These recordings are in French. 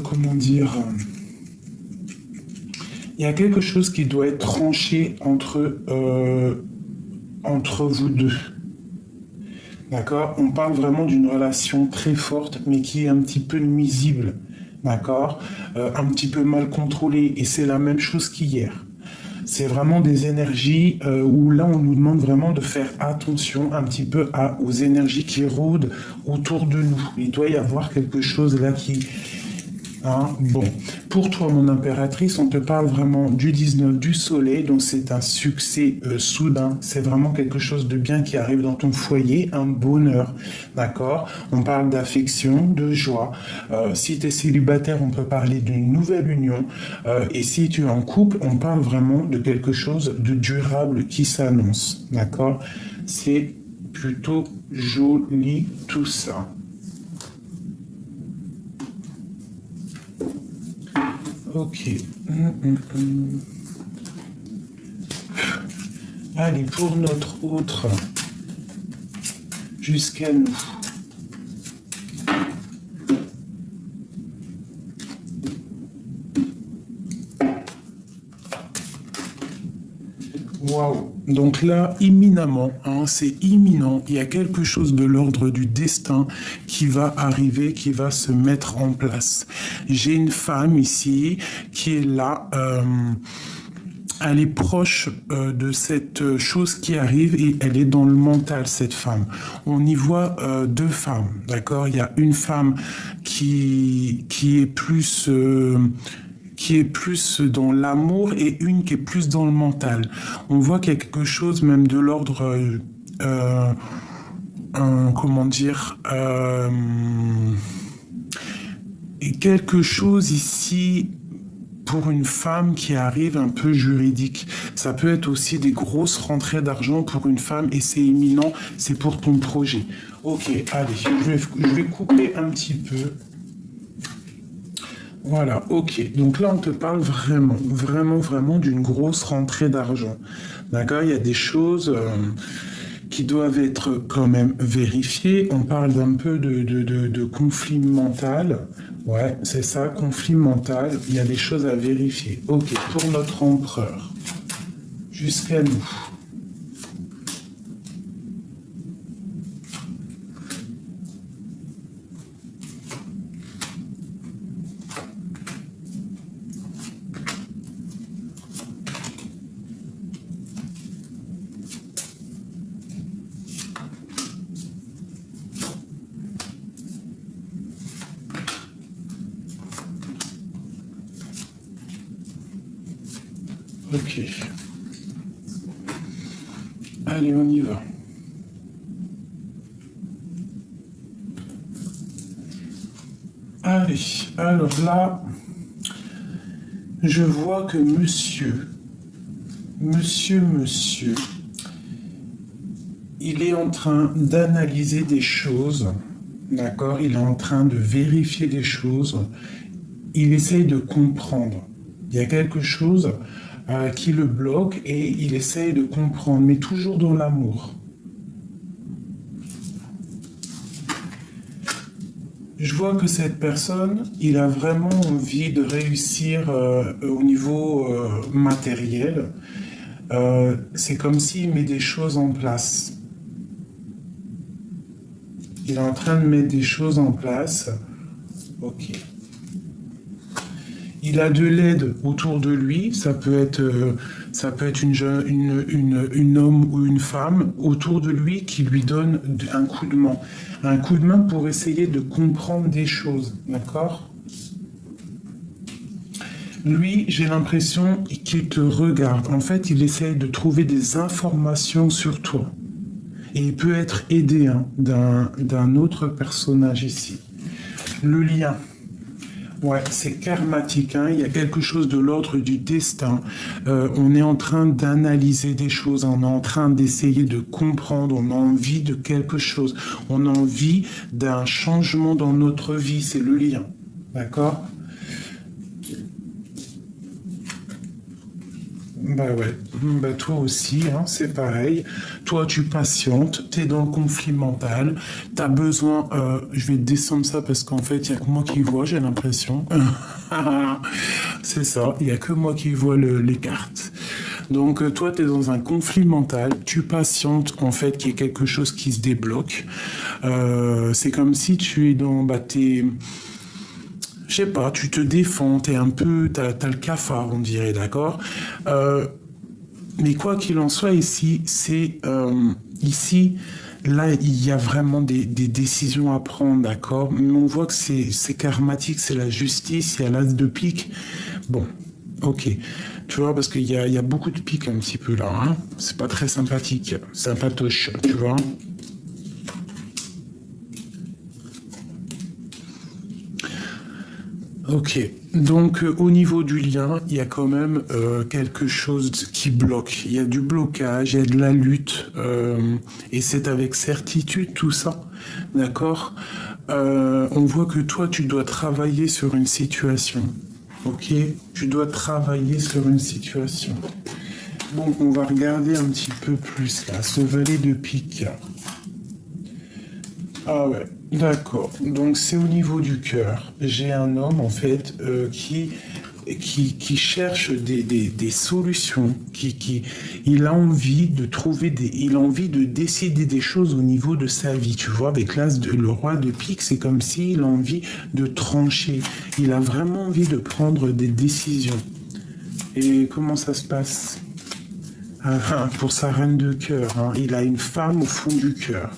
comment dire, il y a quelque chose qui doit être tranché entre vous deux. D'accord? On parle vraiment d'une relation très forte, mais qui est un petit peu nuisible. D'accord? Un petit peu mal contrôlée. Et c'est la même chose qu'hier. C'est vraiment des énergies où là, on nous demande vraiment de faire attention un petit peu aux énergies qui rôdent autour de nous. Il doit y avoir quelque chose là qui, hein, bon, pour toi, mon impératrice, on te parle vraiment du 19 du soleil, donc c'est un succès soudain. C'est vraiment quelque chose de bien qui arrive dans ton foyer, un bonheur, d'accord? On parle d'affection, de joie. Si tu es célibataire, on peut parler d'une nouvelle union. Et si tu es en couple, on parle vraiment de quelque chose de durable qui s'annonce, d'accord? C'est plutôt joli tout ça. Ok. Allez, pour notre autre, jusqu'à nous. Waouh. Donc là, imminemment, hein, c'est imminent, il y a quelque chose de l'ordre du destin qui va arriver, qui va se mettre en place. J'ai une femme ici qui est là. Elle est proche de cette chose qui arrive et elle est dans le mental, cette femme. On y voit deux femmes, d'accord? Il y a une femme qui est plus dans l'amour et une qui est plus dans le mental. On voit quelque chose même de l'ordre, comment dire, et quelque chose ici pour une femme qui arrive un peu juridique. Ça peut être aussi des grosses rentrées d'argent pour une femme et c'est imminent, c'est pour ton projet. Ok, allez, je vais couper un petit peu. Voilà, ok. Donc là, on te parle vraiment, vraiment, vraiment d'une grosse rentrée d'argent. D'accord? Il y a des choses qui doivent être quand même vérifiées. On parle d'un peu de conflit mental. Ouais, c'est ça, conflit mental. Il y a des choses à vérifier. Ok, pour notre empereur. Jusqu'à nous. Ok. Allez, on y va. Allez, alors là, je vois que monsieur, il est en train d'analyser des choses, d'accord? Il est en train de vérifier des choses. Il essaye de comprendre. Il y a quelque chose qui le bloque et il essaye de comprendre, mais toujours dans l'amour. Je vois que cette personne, il a vraiment envie de réussir au niveau matériel. C'est comme s'il met des choses en place. Il est en train de mettre des choses en place. Ok. Il a de l'aide autour de lui. Ça peut être une homme ou une femme autour de lui qui lui donne un coup de main. Un coup de main pour essayer de comprendre des choses. D'accord? Lui, j'ai l'impression qu'il te regarde. En fait, il essaye de trouver des informations sur toi. Et il peut être aidé hein, d'un autre personnage ici. Le lien. Ouais, c'est karmatique, hein. Il y a quelque chose de l'ordre du destin. On est en train d'analyser des choses, on est en train d'essayer de comprendre, on a envie de quelque chose, on a envie d'un changement dans notre vie, c'est le lien. D'accord? Bah ouais, bah toi aussi, hein, c'est pareil. Toi, tu patientes, t'es dans le conflit mental, t'as besoin. Je vais descendre ça parce qu'en fait, il y a que moi qui vois, j'ai l'impression. C'est ça, il y a que moi qui vois les cartes. Donc toi, tu es dans un conflit mental, tu patientes en fait qu'il y ait quelque chose qui se débloque. C'est comme si tu es dans, bah, je sais pas, tu te défends, t'es un peu, t'as le cafard, on dirait, d'accord. Euh, mais quoi qu'il en soit, ici, ici, là, il y a vraiment des décisions à prendre, d'accord. Mais on voit que c'est karmatique, c'est la justice, il y a l'as de pique. Bon, ok. Tu vois, parce qu'il y a beaucoup de piques un petit peu là, hein. C'est pas très sympathique, sympatoche, tu vois. Ok, donc au niveau du lien, il y a quand même quelque chose qui bloque. Il y a du blocage, il y a de la lutte, et c'est avec certitude tout ça, d'accord. On voit que toi, tu dois travailler sur une situation, ok. Tu dois travailler sur une situation. Bon, on va regarder un petit peu plus là, ce valet de pique. Ah ouais, d'accord. Donc c'est au niveau du cœur. J'ai un homme en fait qui cherche des solutions, il a envie de trouver il a envie de décider des choses au niveau de sa vie. Tu vois, avec le roi de pique, c'est comme s'il a envie de trancher. Il a vraiment envie de prendre des décisions. Et comment ça se passe? Pour sa reine de cœur, hein, il a une femme au fond du cœur.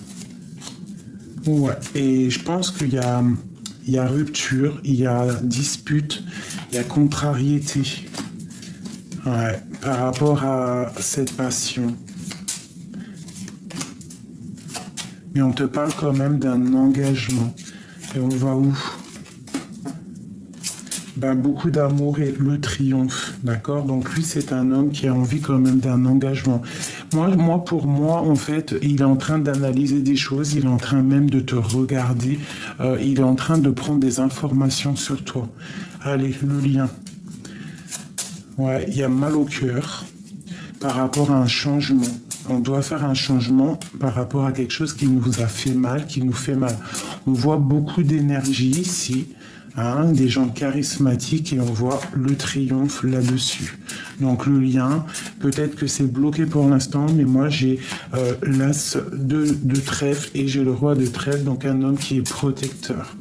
Ouais, et je pense il y a rupture, il y a dispute, il y a contrariété, ouais, par rapport à cette passion. Mais on te parle quand même d'un engagement. Et on va où? Ben, beaucoup d'amour et le triomphe, d'accord. Donc lui, c'est un homme qui a envie quand même d'un engagement. Pour moi, en fait, il est en train d'analyser des choses, il est en train même de te regarder, il est en train de prendre des informations sur toi. Allez, le lien. Ouais, il y a mal au cœur par rapport à un changement. On doit faire un changement par rapport à quelque chose qui nous a fait mal, qui nous fait mal. On voit beaucoup d'énergie ici, hein, des gens charismatiques et on voit le triomphe là-dessus. Donc le lien, peut-être que c'est bloqué pour l'instant, mais moi j'ai l'as de trèfle et j'ai le roi de trèfle, donc un homme qui est protecteur.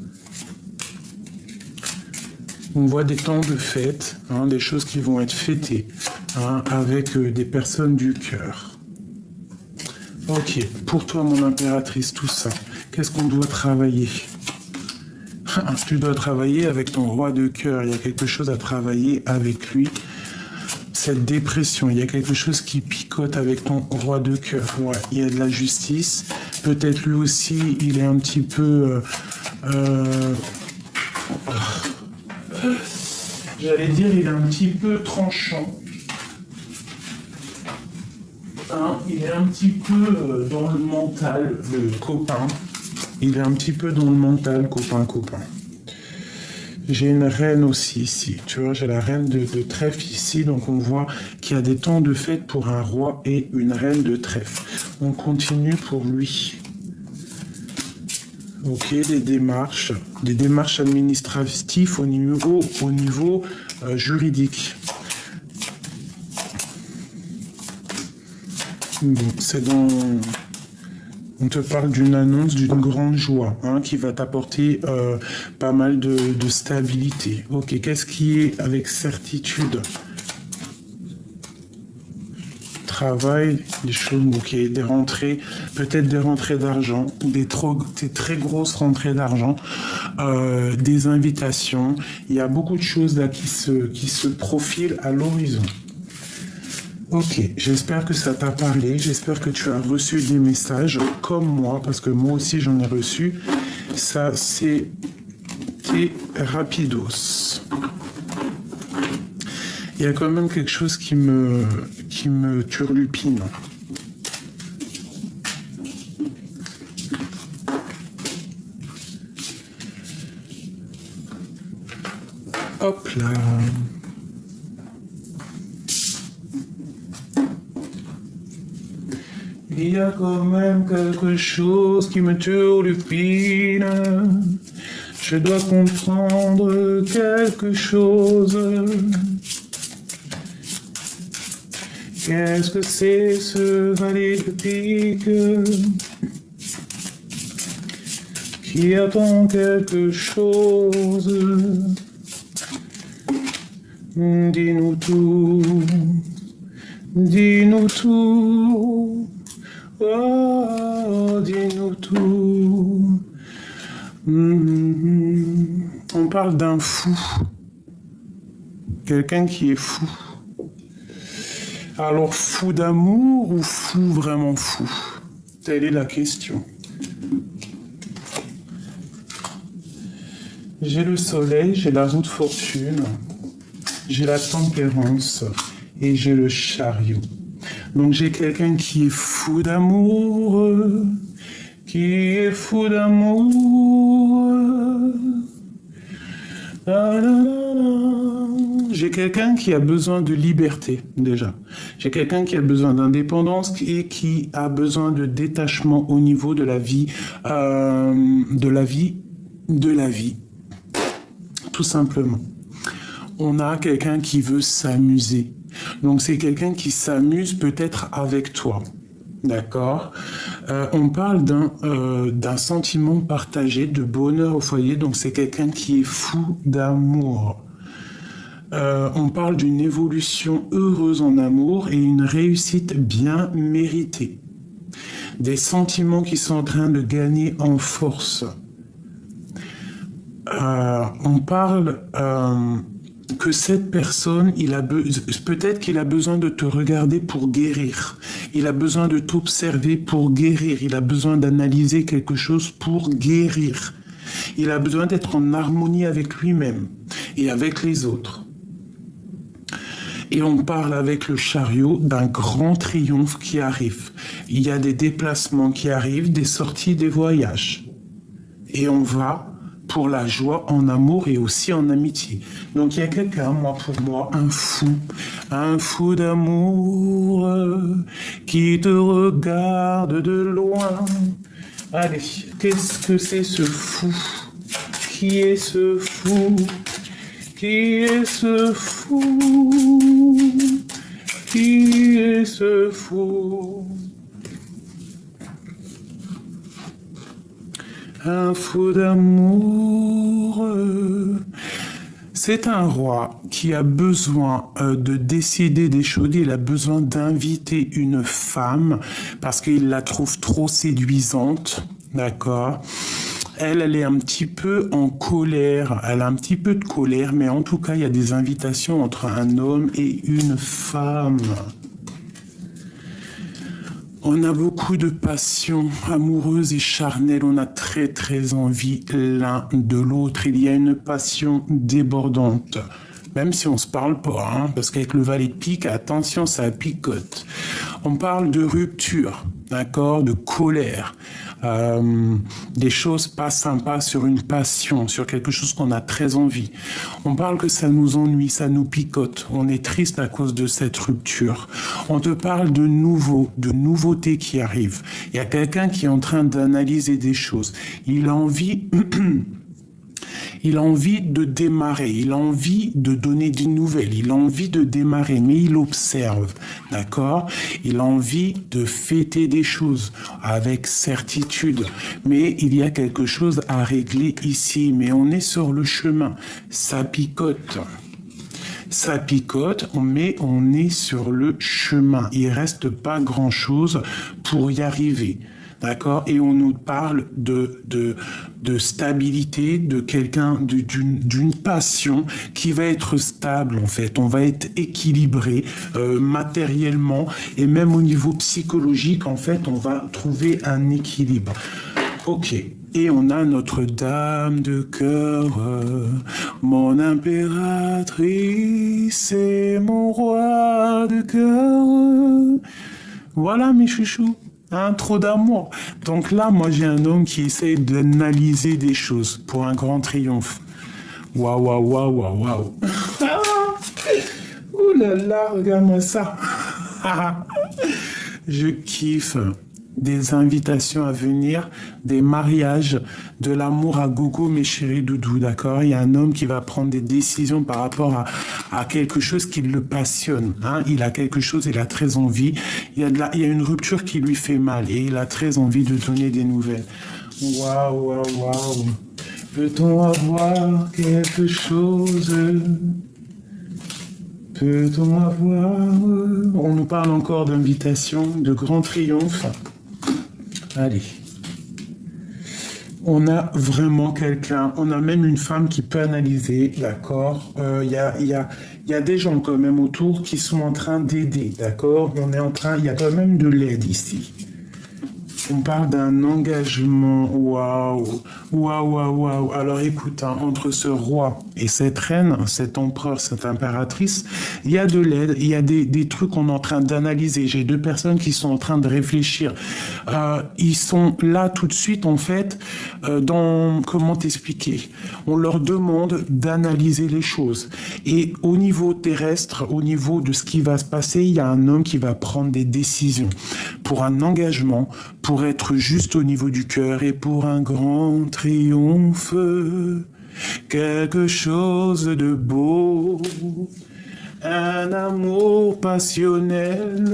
On voit des temps de fête, hein, des choses qui vont être fêtées, hein, avec des personnes du cœur. Ok, pour toi, mon impératrice, tout ça, qu'est-ce qu'on doit travailler? Tu dois travailler avec ton roi de cœur, il y a quelque chose à travailler avec lui. Cette dépression, il y a quelque chose qui picote avec ton roi de cœur. Ouais, il y a de la justice. Peut-être lui aussi, il est un petit peu... j'allais dire, il est un petit peu tranchant. Hein, il est un petit peu dans le mental, le copain. Il est un petit peu dans le mental, copain. J'ai une reine aussi ici, tu vois, j'ai la reine de trèfle ici, donc on voit qu'il y a des temps de fête pour un roi et une reine de trèfle. On continue pour lui. Ok, des démarches administratives au niveau juridique. Bon, c'est dans on te parle d'une annonce d'une grande joie, hein, qui va t'apporter pas mal de stabilité. Ok, qu'est-ce qui est avec certitude? Travail, des choses, ok, des rentrées, peut-être des rentrées d'argent, des très grosses rentrées d'argent, des invitations. Il y a beaucoup de choses là qui se profilent à l'horizon. Ok, j'espère que ça t'a parlé, j'espère que tu as reçu des messages comme moi, parce que moi aussi j'en ai reçu. Ça, c'était rapidos. Il y a quand même quelque chose qui me turlupine. Hop là. Il y a quand même quelque chose qui me turlupine. Je dois comprendre quelque chose. Qu'est-ce que c'est ce valet de pique qui attend quelque chose? Dis-nous tout, dis-nous tout, oh, dis-nous tout. On parle d'un fou, quelqu'un qui est fou. Alors, fou d'amour ou fou vraiment fou? Telle est la question. J'ai le soleil, j'ai la roue de fortune, j'ai la tempérance et j'ai le chariot. Donc j'ai quelqu'un qui est fou d'amour, qui est fou d'amour. J'ai quelqu'un qui a besoin de liberté, déjà. J'ai quelqu'un qui a besoin d'indépendance et qui a besoin de détachement au niveau de la vie, tout simplement. On a quelqu'un qui veut s'amuser. Donc c'est quelqu'un qui s'amuse peut-être avec toi. D'accord. On parle d'un sentiment partagé, de bonheur au foyer. Donc c'est quelqu'un qui est fou d'amour. On parle d'une évolution heureuse en amour et une réussite bien méritée. Des sentiments qui sont en train de gagner en force. On parle que cette personne, peut-être qu'il a besoin de te regarder pour guérir. Il a besoin de t'observer pour guérir. Il a besoin d'analyser quelque chose pour guérir. Il a besoin d'être en harmonie avec lui-même et avec les autres. Et on parle avec le chariot d'un grand triomphe qui arrive. Il y a des déplacements qui arrivent, des sorties, des voyages. Et on va pour la joie en amour et aussi en amitié. Donc il y a quelqu'un, pour moi, un fou d'amour qui te regarde de loin. Allez, qu'est-ce que c'est ce fou? Qui est ce fou? Qui est ce fou? Qui est ce fou? Un fou d'amour. C'est un roi qui a besoin de décider des choses. Il a besoin d'inviter une femme parce qu'il la trouve trop séduisante. D'accord? Elle est un petit peu en colère. Elle a un petit peu de colère, mais en tout cas, il y a des invitations entre un homme et une femme. On a beaucoup de passion amoureuse et charnelle. On a très, très envie l'un de l'autre. Il y a une passion débordante. Même si on se parle pas, hein, parce qu'avec le valet de pique, attention, ça picote. On parle de rupture, d'accord, de colère. Des choses pas sympas sur une passion, sur quelque chose qu'on a très envie. On parle que ça nous ennuie, ça nous picote. On est triste à cause de cette rupture. On te parle de nouveautés qui arrivent. Il y a quelqu'un qui est en train d'analyser des choses. Il a envie... Il a envie de démarrer, il a envie de donner des nouvelles, il a envie de démarrer, mais il observe, d'accord? Il a envie de fêter des choses avec certitude, mais il y a quelque chose à régler ici, mais on est sur le chemin, ça picote. Ça picote, mais on est sur le chemin. Il reste pas grand-chose pour y arriver. D'accord? Et on nous parle de stabilité, de quelqu'un, d'une passion qui va être stable, en fait. On va être équilibré matériellement et même au niveau psychologique, en fait, on va trouver un équilibre. Ok. Et on a notre dame de cœur, mon impératrice et mon roi de cœur. Voilà mes chouchous. Trop d'amour. Donc là, moi, j'ai un homme qui essaie d'analyser des choses pour un grand triomphe. Waouh, waouh, waouh, waouh, waouh. Ouh là là, regarde-moi ça. Je kiffe. des invitations à venir, des mariages, de l'amour à gogo, mes chéris doudous, d'accord? Il y a un homme qui va prendre des décisions par rapport à quelque chose qui le passionne, hein? Il a quelque chose, il a très envie. Il y a une rupture qui lui fait mal et il a très envie de donner des nouvelles. Waouh, waouh, waouh. Peut-on avoir quelque chose? Peut-on avoir... On nous parle encore d'invitation, de grand triomphe. Allez. On a vraiment quelqu'un, on a même une femme qui peut analyser, d'accord? Il y a des gens quand même autour qui sont en train d'aider, d'accord? Il y a quand même de l'aide ici. On parle d'un engagement, waouh, waouh, waouh, waouh. Alors écoute, hein, entre ce roi et cette reine, cet empereur, cette impératrice, il y a de l'aide, il y a des trucs qu'on est en train d'analyser. J'ai deux personnes qui sont en train de réfléchir. Ils sont là tout de suite, en fait, comment t'expliquer? On leur demande d'analyser les choses. Et au niveau terrestre, au niveau de ce qui va se passer, il y a un homme qui va prendre des décisions pour un engagement, pour être juste au niveau du cœur et pour un grand triomphe, quelque chose de beau, un amour passionnel,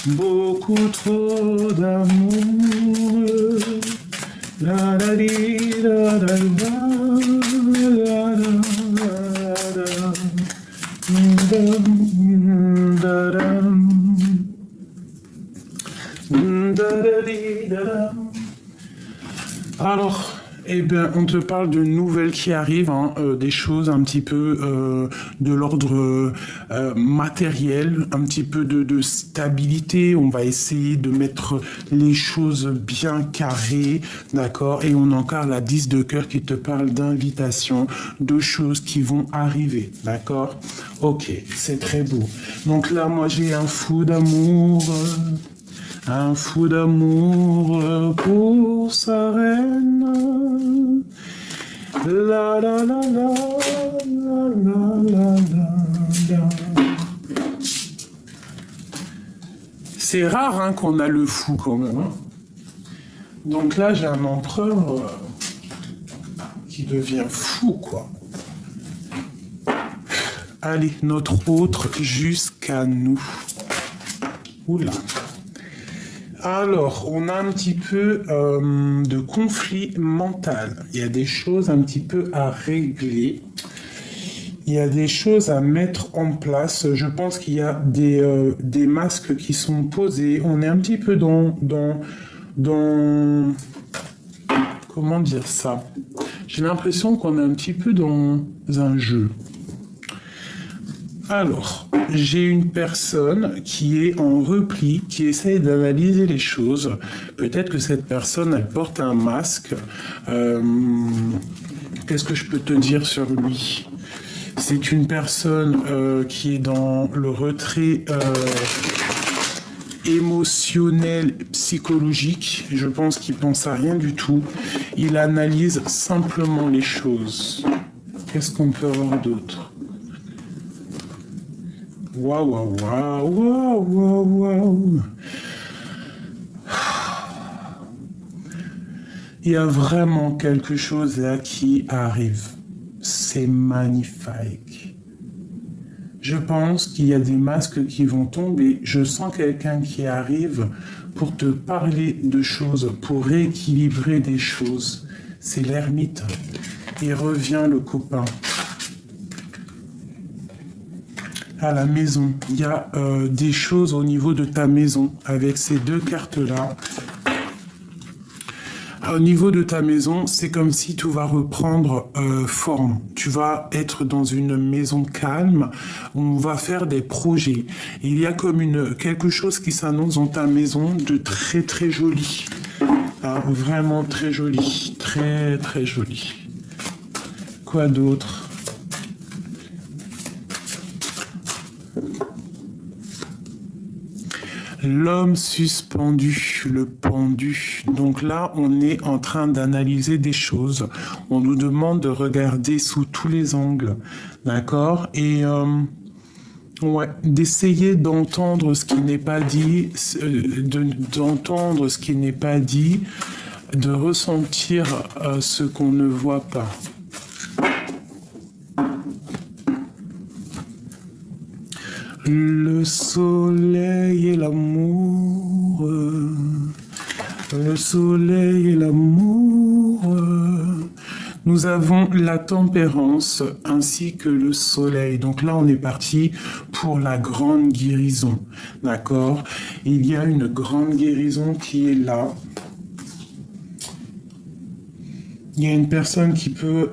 beaucoup trop d'amour. La la di, la la la, la la la, la la. Alors, eh bien, on te parle de nouvelles qui arrivent, hein, des choses un petit peu de l'ordre matériel, un petit peu de stabilité. On va essayer de mettre les choses bien carrées, d'accord? Et on a encore la 10 de cœur qui te parle d'invitation, de choses qui vont arriver, d'accord? Ok, c'est très beau. Donc là, moi, j'ai un fou d'amour. Un fou d'amour pour sa reine. La la la la la la la la. C'est rare hein, qu'on a le fou quand même. Hein. Donc là, j'ai un empereur qui devient fou, quoi. Allez, notre autre jusqu'à nous. Oula. Alors, on a un petit peu de conflit mental. Il y a des choses un petit peu à régler. Il y a des choses à mettre en place. Je pense qu'il y a des masques qui sont posés. On est un petit peu dans comment dire ça? J'ai l'impression qu'on est un petit peu dans un jeu. Alors, j'ai une personne qui est en repli, qui essaye d'analyser les choses. Peut-être que cette personne, elle porte un masque. Qu'est-ce que je peux te dire sur lui? C'est une personne qui est dans le retrait émotionnel, psychologique. Je pense qu'il pense à rien du tout. Il analyse simplement les choses. Qu'est-ce qu'on peut avoir d'autre? Waouh, waouh, waouh, waouh, waouh. Il y a vraiment quelque chose là qui arrive. C'est magnifique. Je pense qu'il y a des masques qui vont tomber. Je sens quelqu'un qui arrive pour te parler de choses, pour rééquilibrer des choses. C'est l'ermite. Il revient le copain. À la maison, il y a des choses au niveau de ta maison avec ces deux cartes-là. Au niveau de ta maison, c'est comme si tout va reprendre forme. Tu vas être dans une maison calme. On va faire des projets. Il y a comme quelque chose qui s'annonce dans ta maison de très très joli. Ah, vraiment très joli. Très très joli. Quoi d'autre ? L'homme suspendu, le pendu. Donc là, on est en train d'analyser des choses. On nous demande de regarder sous tous les angles. D'accord ? Et Ouais, d'essayer d'entendre ce qui n'est pas dit, d'entendre ce qui n'est pas dit, de ressentir ce qu'on ne voit pas. Le soleil et l'amour, le soleil et l'amour. Nous avons la tempérance ainsi que le soleil. Donc là, on est parti pour la grande guérison. D'accord? Il y a une grande guérison qui est là. Il y a une personne qui peut...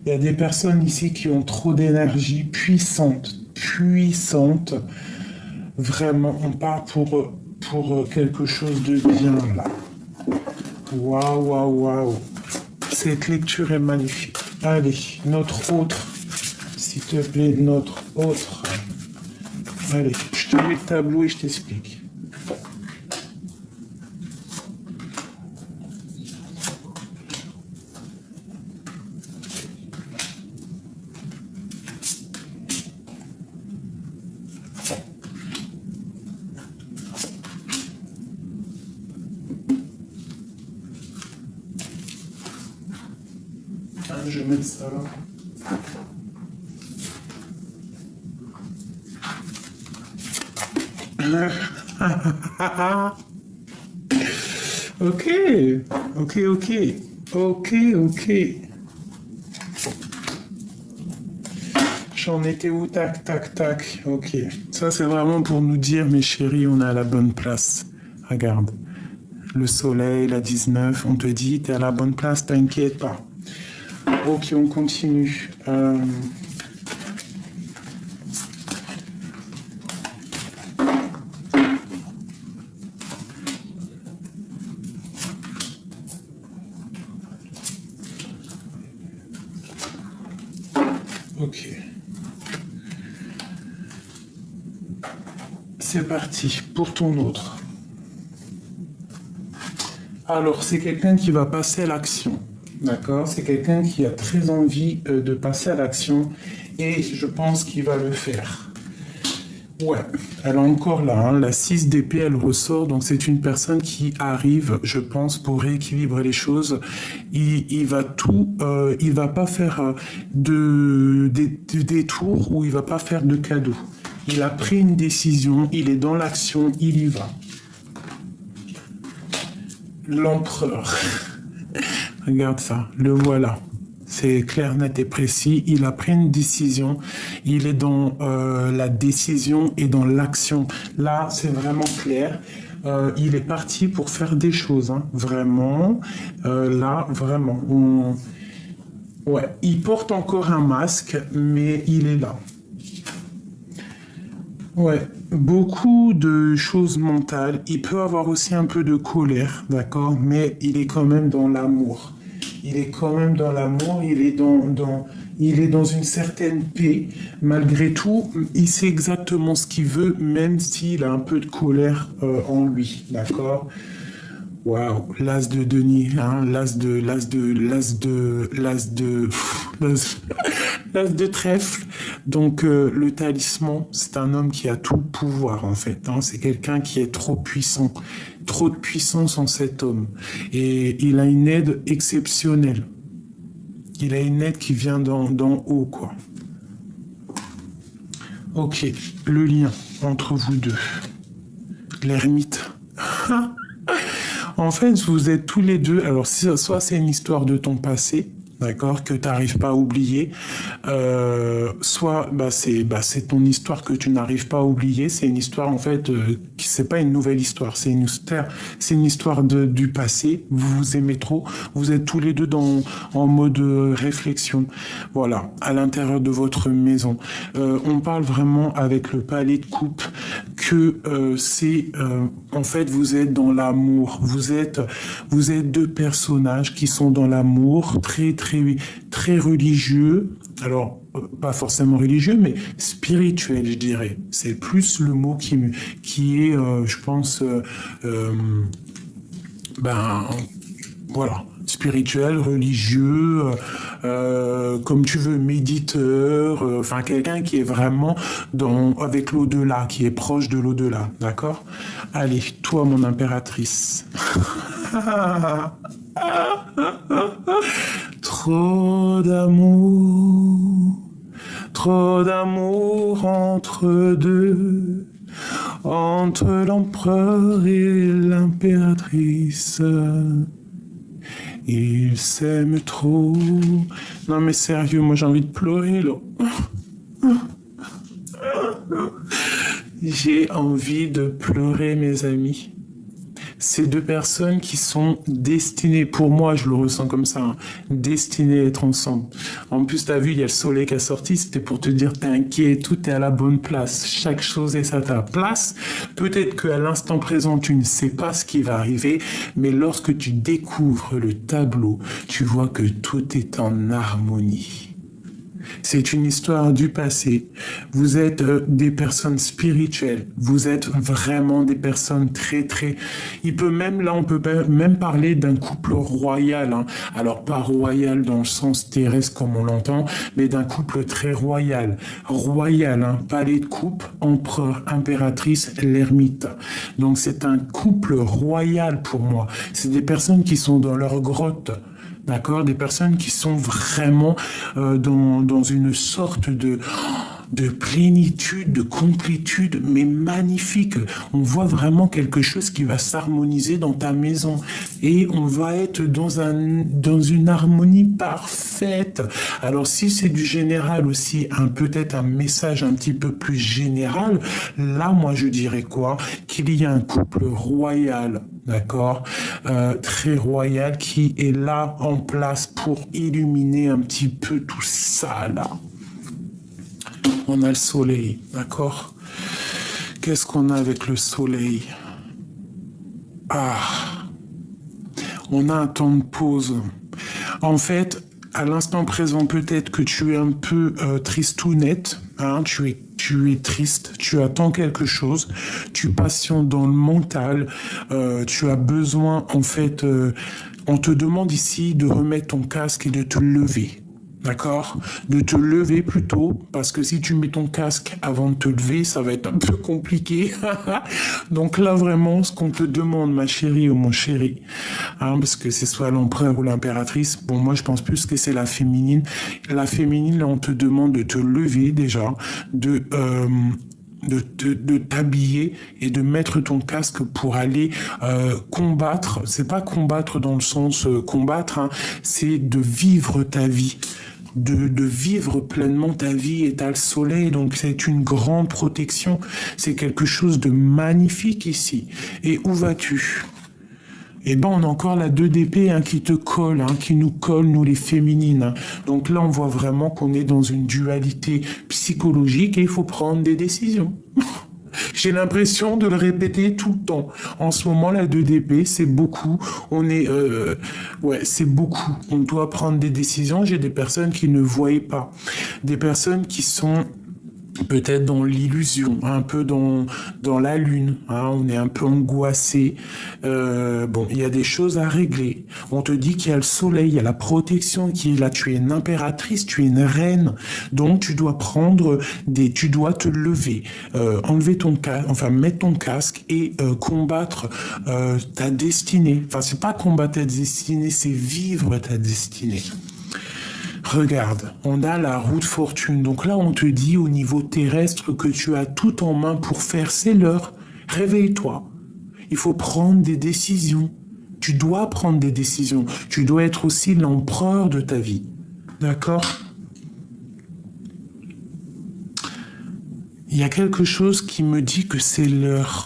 il y a des personnes ici qui ont trop d'énergie puissante. Vraiment, on part pour quelque chose de bien là. Waouh, waouh, waouh. Cette lecture est magnifique. Allez, notre autre. S'il te plaît, notre autre. Allez, je te mets le tableau et je t'explique. Je vais mettre ça là. Ok. J'en étais où? Tac, tac, tac. Ok. Ça, c'est vraiment pour nous dire, mes chéris, on est à la bonne place. Regarde. Le soleil, la 19, on te dit, t'es à la bonne place, t'inquiète pas. Ok, on continue. Ok. C'est parti pour ton autre. Alors, c'est quelqu'un qui va passer à l'action. D'accord? C'est quelqu'un qui a très envie de passer à l'action et je pense qu'il va le faire. Ouais, elle est encore là, hein. La 6 d'épée, elle ressort, donc c'est une personne qui arrive, je pense, pour rééquilibrer les choses. Il va tout, il va pas faire de détours ou il va pas faire de cadeaux. Il a pris une décision, il est dans l'action, il y va. L'empereur. Regarde ça, le voilà. C'est clair, net et précis. Il a pris une décision. Il est dans la décision et dans l'action. Là, c'est vraiment clair. Il est parti pour faire des choses, hein. Vraiment. Là, vraiment. Ouais, il porte encore un masque, mais il est là. Ouais, beaucoup de choses mentales. Il peut avoir aussi un peu de colère, d'accord, mais il est quand même dans l'amour. Il est quand même dans l'amour, il est dans une certaine paix. Malgré tout, il sait exactement ce qu'il veut, même s'il a un peu de colère en lui, d'accord? Waouh, l'as de denier, hein, l'as de trèfle. Donc le talisman, c'est un homme qui a tout le pouvoir en fait, hein. C'est quelqu'un qui est trop puissant, trop de puissance en cet homme. Et il a une aide exceptionnelle. Il a une aide qui vient d'en haut, quoi. Ok, le lien entre vous deux. L'ermite. En fait, vous êtes tous les deux. Alors, soit c'est une histoire de ton passé, d'accord, que tu n'arrives pas à oublier, soit c'est ton histoire que tu n'arrives pas à oublier. C'est une histoire en fait, c'est pas une nouvelle histoire, c'est une histoire du passé. Vous vous aimez trop, vous êtes tous les deux en mode réflexion. Voilà, à l'intérieur de votre maison, on parle vraiment avec le palais de coupe que en fait vous êtes dans l'amour. Vous êtes deux personnages qui sont dans l'amour, très religieux. Alors, pas forcément religieux, mais spirituel, je dirais. C'est plus le mot qui est, je pense, ben, Voilà. Spirituel, religieux, comme tu veux, méditeur, enfin quelqu'un qui est vraiment avec l'au-delà, qui est proche de l'au-delà, d'accord? Allez, toi mon impératrice. Trop d'amour, trop d'amour entre deux, entre l'empereur et l'impératrice. Ils s'aiment trop. Non mais sérieux, moi j'ai envie de pleurer là. J'ai envie de pleurer mes amis. Ces deux personnes qui sont destinées, pour moi je le ressens comme ça, hein, destinées à être ensemble. En plus t'as vu, il y a le soleil qui a sorti, c'était pour te dire t'inquiète, tout est à la bonne place, chaque chose est à ta place. Peut-être qu'à l'instant présent tu ne sais pas ce qui va arriver, mais lorsque tu découvres le tableau, tu vois que tout est en harmonie. C'est une histoire du passé. Vous êtes des personnes spirituelles. Vous êtes vraiment des personnes très, très... on peut même parler d'un couple royal, hein. Alors, pas royal dans le sens terrestre comme on l'entend, mais d'un couple très royal. Royal, hein. Palais de coupe, empereur, impératrice, l'ermite. Donc, c'est un couple royal pour moi. C'est des personnes qui sont dans leur grotte. D'accord, des personnes qui sont vraiment dans une sorte de plénitude, de complétude, mais magnifique. On voit vraiment quelque chose qui va s'harmoniser dans ta maison. Et on va être dans une harmonie parfaite. Alors si c'est du général aussi, peut-être un message un petit peu plus général, là moi je dirais quoi? Qu'il y a un couple royal, d'accord, très royal, qui est là en place pour illuminer un petit peu tout ça là. On a le soleil, d'accord? Qu'est-ce qu'on a avec le soleil? Ah, on a un temps de pause. En fait, à l'instant présent, peut-être que tu es un peu tristounette, hein, tu es triste, tu attends quelque chose, tu patientes dans le mental, tu as besoin, en fait, on te demande ici de remettre ton casque et de te lever. D'accord? De te lever plutôt, parce que si tu mets ton casque avant de te lever, ça va être un peu compliqué. Donc là, vraiment, ce qu'on te demande, ma chérie ou mon chéri, hein, parce que c'est soit l'empereur ou l'impératrice, bon, moi, je pense plus que c'est la féminine. La féminine, là, on te demande de te lever déjà, de t'habiller et de mettre ton casque pour aller combattre. C'est pas combattre dans le sens combattre, hein, c'est de vivre ta vie. De vivre pleinement ta vie, et t'as le soleil, donc c'est une grande protection, c'est quelque chose de magnifique ici. Et où vas-tu? Eh ben, on a encore la 2 d'épée, hein, qui te colle, hein, qui nous colle, nous les féminines, hein. Donc là, on voit vraiment qu'on est dans une dualité psychologique et il faut prendre des décisions. J'ai l'impression de le répéter tout le temps. En ce moment, la 2 d'épée, c'est beaucoup. Ouais, c'est beaucoup. On doit prendre des décisions. J'ai des personnes qui ne voient pas. Des personnes qui sont peut-être dans l'illusion, un peu dans la lune, hein, on est un peu angoissé. Bon, il y a des choses à régler. On te dit qu'il y a le soleil, il y a la protection qui est là. Tu es une impératrice, tu es une reine, donc tu dois tu dois te lever, enlever ton casque, enfin mettre ton casque et combattre ta destinée. Enfin, c'est pas combattre ta destinée, c'est vivre ta destinée. Regarde, on a la roue de fortune. Donc là, on te dit au niveau terrestre que tu as tout en main pour faire. C'est l'heure. Réveille-toi. Il faut prendre des décisions. Tu dois prendre des décisions. Tu dois être aussi l'empereur de ta vie. D'accord? Il y a quelque chose qui me dit que c'est l'heure.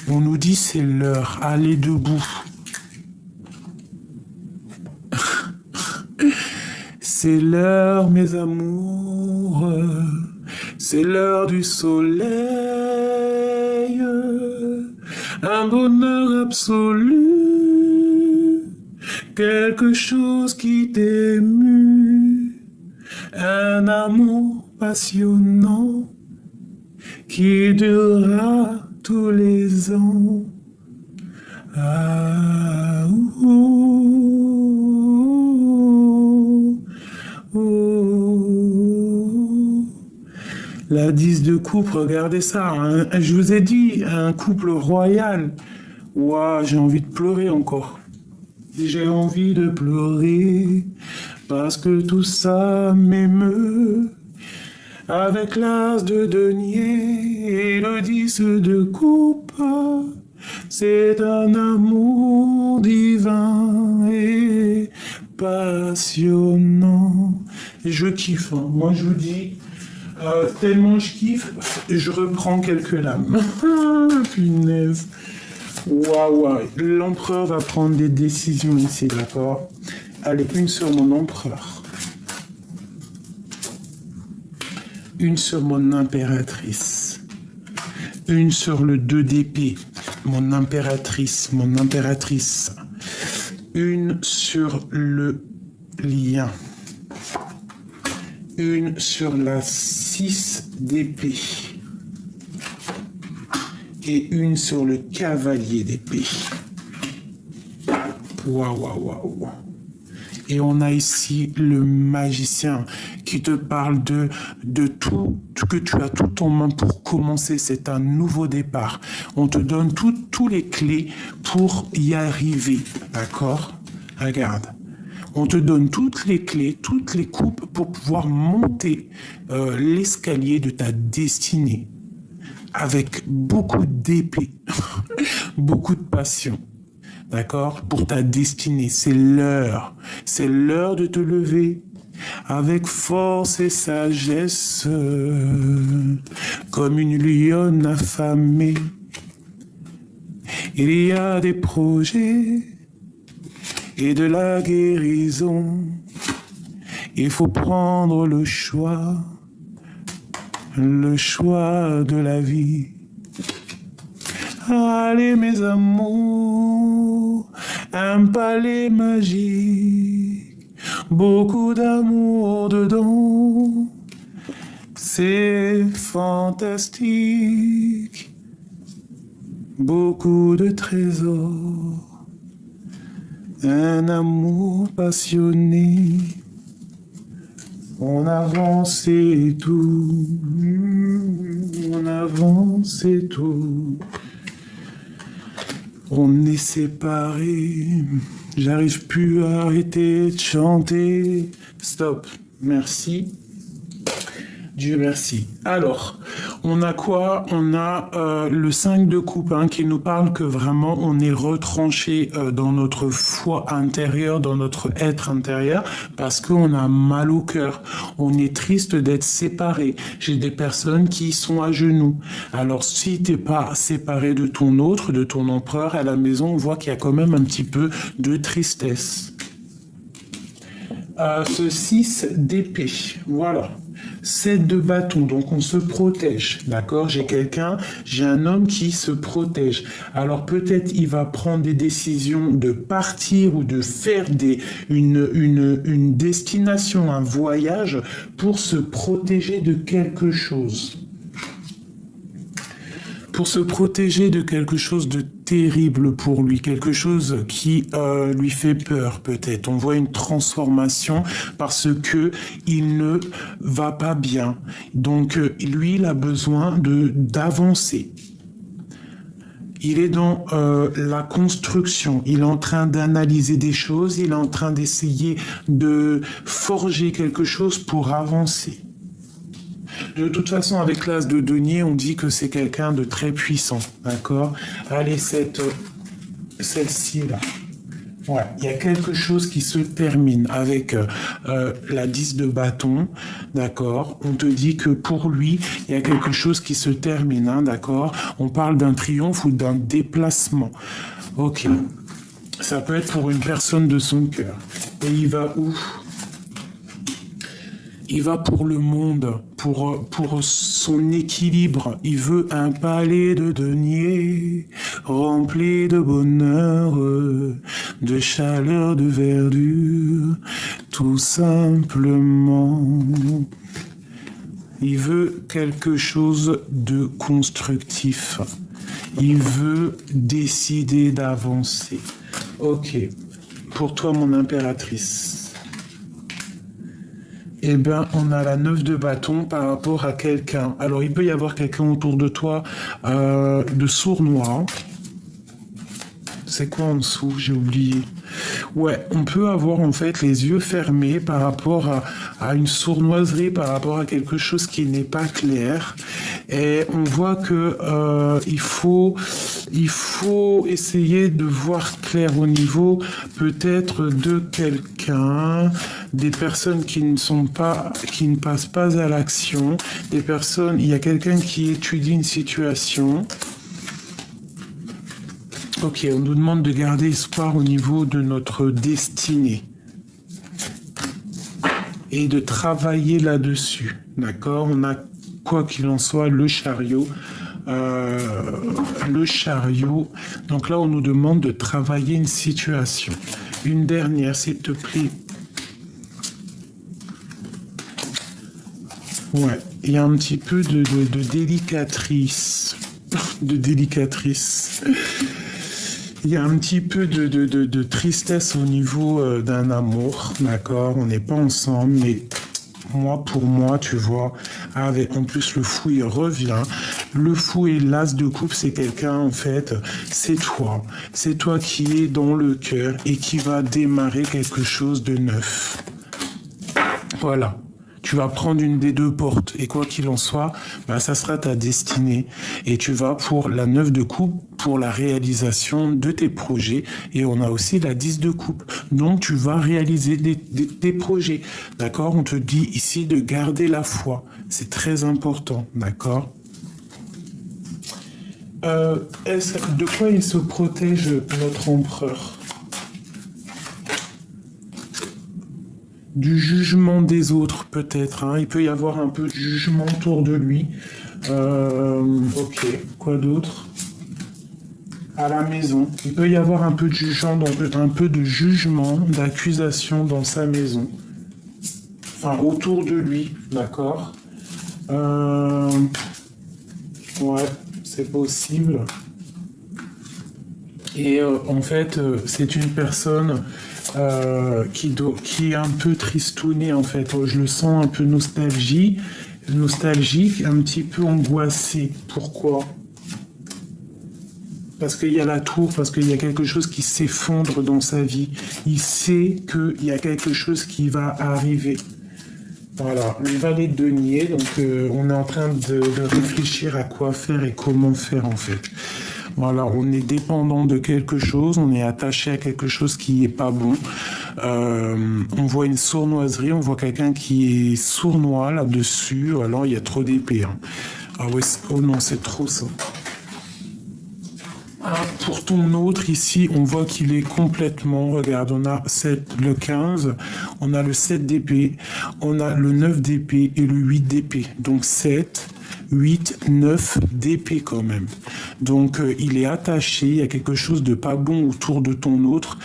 On nous dit c'est l'heure. Allez debout. C'est l'heure, mes amours, c'est l'heure du soleil, un bonheur absolu, quelque chose qui t'émue, un amour passionnant qui durera tous les ans. Ah, ouh, ouh, ouh. La 10 de coupe, regardez ça, hein. Je vous ai dit, un couple royal. Ouah, j'ai envie de pleurer encore. J'ai envie de pleurer parce que tout ça m'émeut. Avec l'as de denier et le 10 de coupe, c'est un amour divin et passionnant. Je kiffe, hein. Moi je vous dis, tellement je kiffe, je reprends quelques lames. Punaise. Waouh, l'empereur va prendre des décisions ici, d'accord? Allez, une sur mon empereur. Une sur mon impératrice. Une sur le 2 d'épée. Mon impératrice, mon impératrice. Une sur le lion. Une sur la 6 d'épée. Et une sur le cavalier d'épée. Waouh, waouh, waouh. Et on a ici le magicien qui te parle de tout, que tu as tout en main pour commencer. C'est un nouveau départ. On te donne tous les clés pour y arriver. D'accord? Regarde. On te donne toutes les clés, toutes les coupes pour pouvoir monter l'escalier de ta destinée. Avec beaucoup d'épée, beaucoup de passion. D'accord? Pour ta destinée, c'est l'heure. C'est l'heure de te lever avec force et sagesse, comme une lionne affamée. Il y a des projets et de la guérison. Il faut prendre le choix de la vie. Allez mes amours, un palais magique, beaucoup d'amour dedans, c'est fantastique, beaucoup de trésors, un amour passionné, on avance et tout, on avance et tout. On est séparés, j'arrive plus à arrêter de chanter. Stop, merci. Dieu merci. Alors, on a quoi? On a le 5 de coupe hein, qui nous parle que vraiment on est retranché dans notre foi intérieure, dans notre être intérieur, parce qu'on a mal au cœur. On est triste d'être séparés. J'ai des personnes qui sont à genoux. Alors, si t'es pas séparé de ton autre, de ton empereur à la maison, on voit qu'il y a quand même un petit peu de tristesse. Ce 6 d'épée, voilà. 7 de bâton, donc on se protège, d'accord? J'ai un homme qui se protège. Alors peut-être il va prendre des décisions de partir ou de faire une destination, un voyage pour se protéger de quelque chose. Pour se protéger de quelque chose de terrible pour lui, quelque chose qui lui fait peur peut-être. On voit une transformation parce que il ne va pas bien. Donc lui, il a besoin d'avancer. Il est dans la construction, il est en train d'analyser des choses, il est en train d'essayer de forger quelque chose pour avancer. De toute façon, avec l'as de denier, on dit que c'est quelqu'un de très puissant, d'accord? Allez, celle-ci là. Ouais, il y a quelque chose qui se termine avec la 10 de bâton, d'accord? On te dit que pour lui, il y a quelque chose qui se termine, hein, d'accord? On parle d'un triomphe ou d'un déplacement. Ok. Ça peut être pour une personne de son cœur. Et il va où? Il va pour le monde, pour son équilibre. Il veut un palais de denier, rempli de bonheur, de chaleur, de verdure, tout simplement. Il veut quelque chose de constructif. Il veut décider d'avancer. Ok. Pour toi, mon impératrice. Eh bien, on a la 9 de bâton par rapport à quelqu'un. Alors, il peut y avoir quelqu'un autour de toi de sournois. C'est quoi en dessous? J'ai oublié. Ouais, on peut avoir en fait les yeux fermés par rapport à une sournoiserie, par rapport à quelque chose qui n'est pas clair. Et on voit que il faut essayer de voir clair au niveau peut-être de quelqu'un, des personnes qui ne passent pas à l'action, des personnes, il y a quelqu'un qui étudie une situation. Ok, on nous demande de garder espoir au niveau de notre destinée et de travailler là-dessus. D'accord? On a, quoi qu'il en soit, le chariot. Donc là, on nous demande de travailler une situation. Une dernière, s'il te plaît. Ouais, il y a un petit peu de délicatrice. De délicatrice. Il y a un petit peu de tristesse au niveau d'un amour, d'accord? On n'est pas ensemble, mais pour moi, tu vois, avec en plus le fou, il revient. Le fou et l'as de coupe, c'est quelqu'un, en fait, c'est toi. C'est toi qui es dans le cœur et qui va démarrer quelque chose de neuf. Voilà. Tu vas prendre une des deux portes et quoi qu'il en soit, ça sera ta destinée et tu vas pour la 9 de coupe pour la réalisation de tes projets et on a aussi la 10 de coupe. Donc tu vas réaliser des projets, d'accord? On te dit ici de garder la foi, c'est très important, d'accord? De quoi il se protège notre empereur? Du jugement des autres, peut-être. Hein. Il peut y avoir un peu de jugement autour de lui. Ok, quoi d'autre? À la maison. Il peut y avoir un peu de jugement, donc un peu de jugement, d'accusation dans sa maison. Enfin, autour de lui, d'accord? Ouais, c'est possible. Et en fait, c'est une personne qui est un peu tristounée, en fait. Je le sens un peu nostalgique, un petit peu angoissé. Pourquoi? Parce qu'il y a la tour, parce qu'il y a quelque chose qui s'effondre dans sa vie. Il sait qu'il y a quelque chose qui va arriver. Voilà, le valet de denier, donc on est en train de réfléchir à quoi faire et comment faire, en fait. Voilà, on est dépendant de quelque chose, on est attaché à quelque chose qui n'est pas bon. On voit une sournoiserie, on voit quelqu'un qui est sournois là-dessus. Alors, il y a trop d'épées. Hein. Ah ouais, oh non, c'est trop ça. Ah, pour ton autre, ici, on voit qu'il est complètement... Regarde, on a le 15, on a le 7 d'épée, on a le 9 d'épée et le 8 d'épée. Donc 7... 8, 9 d'épée quand même. Donc il est attaché, il y a quelque chose de pas bon autour de ton autre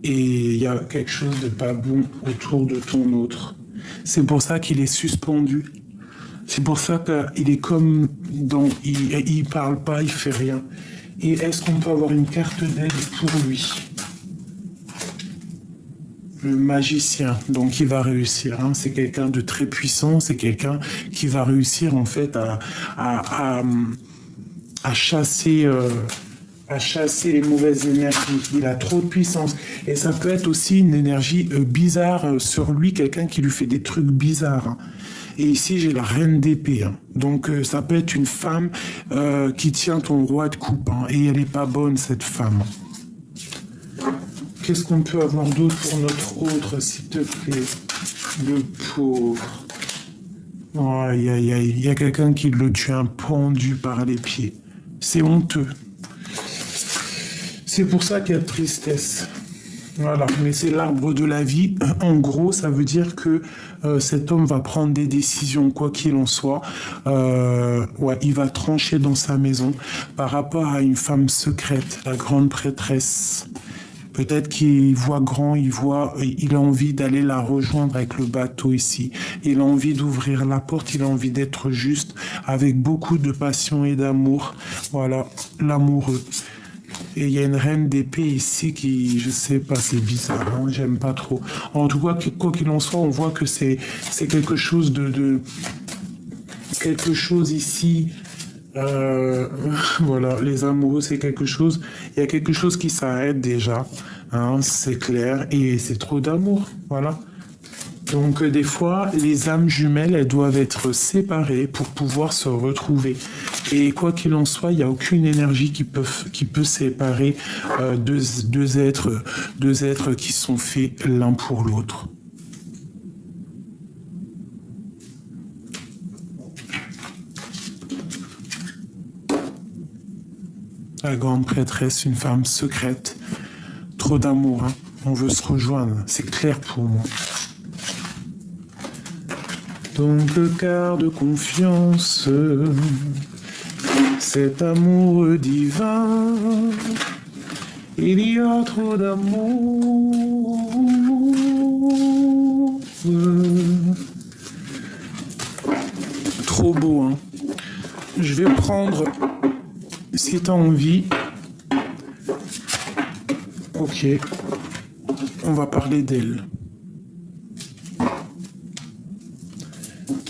et il y a quelque chose de pas bon autour de ton autre. C'est pour ça qu'il est suspendu. C'est pour ça qu'il est comme dans... Il parle pas, il fait rien. Et est-ce qu'on peut avoir une carte d'aide pour lui? Le magicien, donc il va réussir. Hein. C'est quelqu'un de très puissant, c'est quelqu'un qui va réussir en fait à chasser les mauvaises énergies. Il a trop de puissance. Et ça peut être aussi une énergie bizarre sur lui, quelqu'un qui lui fait des trucs bizarres. Hein. Et ici, j'ai la reine d'épée. Hein. Donc, ça peut être une femme qui tient ton roi de coupe. Hein. Et elle n'est pas bonne, cette femme. Qu'est-ce qu'on peut avoir d'autre pour notre autre, s'il te plaît? Le pauvre. Aïe, aïe, aïe. Il y a quelqu'un qui le tient pendu par les pieds. C'est honteux. C'est pour ça qu'il y a de tristesse. Voilà, mais c'est l'arbre de la vie. En gros, ça veut dire que cet homme va prendre des décisions, quoi qu'il en soit. Il va trancher dans sa maison par rapport à une femme secrète, la grande prêtresse. Peut-être qu'il voit grand, il a envie d'aller la rejoindre avec le bateau ici. Il a envie d'ouvrir la porte, il a envie d'être juste, avec beaucoup de passion et d'amour. Voilà, l'amoureux. Et il y a une reine d'épée ici qui, je sais pas, c'est bizarre, hein, j'aime pas trop. En tout cas, quoi qu'il en soit, on voit que c'est quelque chose quelque chose ici. Voilà, les amoureux, c'est quelque chose. Il y a quelque chose qui s'arrête déjà, hein, c'est clair, et c'est trop d'amour, voilà. Donc des fois, les âmes jumelles, elles doivent être séparées pour pouvoir se retrouver. Et quoi qu'il en soit, il n'y a aucune énergie qui peut séparer deux êtres qui sont faits l'un pour l'autre. La grande prêtresse, une femme secrète, trop d'amour, hein. On veut se rejoindre, c'est clair pour moi. Donc car de confiance, cet amour divin, il y a trop d'amour. Trop beau, hein. Je vais prendre, si t'as envie, ok, on va parler d'elle.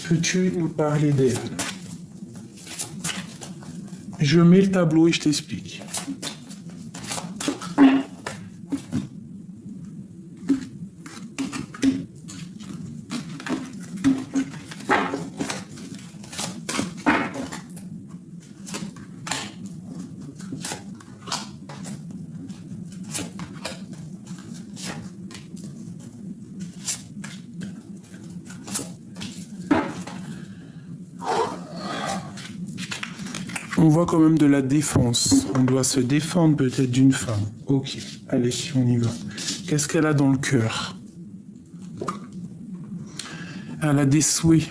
Peux-tu nous parler d'elle? Je mets le tableau et je t'explique. On voit quand même de la défense. On doit se défendre peut-être d'une femme. Ok, allez, on y va. Qu'est-ce qu'elle a dans le cœur? Elle a des souhaits.